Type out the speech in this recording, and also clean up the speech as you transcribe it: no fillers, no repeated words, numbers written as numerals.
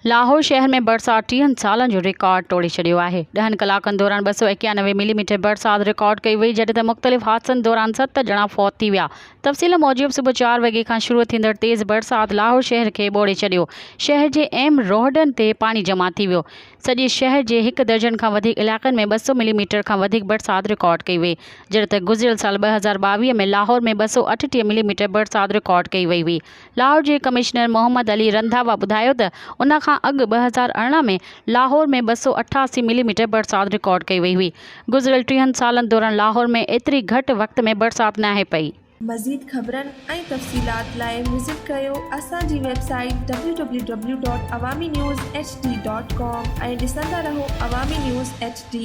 लाहौर शहर में बरसात 30 सालनि जो रिकॉर्ड तोड़े छॾियो आहे। 10 कलाकनि दौरान 291 मिलीमीटर बरसात रिकॉर्ड कई वई, जॾहिं त मुख़्तलिफ़ हादसनि दौरान 7 ॼणा फ़ौत थी विया। तफ़सील मूजिबि सुबुह 4 वॻे खां शुरू थींदड़ तेज़ बरसात लाहौर शहर खे ॿोड़े छॾियो। शहर जे अहम रोडनि ते पाणी जमा थी वियो। सॼे शहर जे 1 दर्जन खां वधीक इलाइक़नि में 200 मिलीमीटर खां वधीक बरसात रिकॉर्ड कई वई, जॾहिं त गुज़िरियल साल 2022 में लाहौर में 238 मिलीमीटर बरसात रिकॉर्ड कई वई हुई। लाहौर जे कमिश्नर मोहम्मद अली रंधावा ॿुधायो त उन खां अॻु 2018 में लाहौर में 288 मिलीमीटर बरसात रिकॉर्ड कई वई हुई। गुज़िरियल 30 सालनि दौरान लाहौर में एतिरी घटि वक़्त में बरसात नाहे पई। मज़ीद ख़बरनि ऐं तफ़सीलात लाइ विज़िट कयो असांजी वेबसाइट www.awamiNewsHD.com ऐं ॾिसंदा रहो अवामी न्यूज़ HD।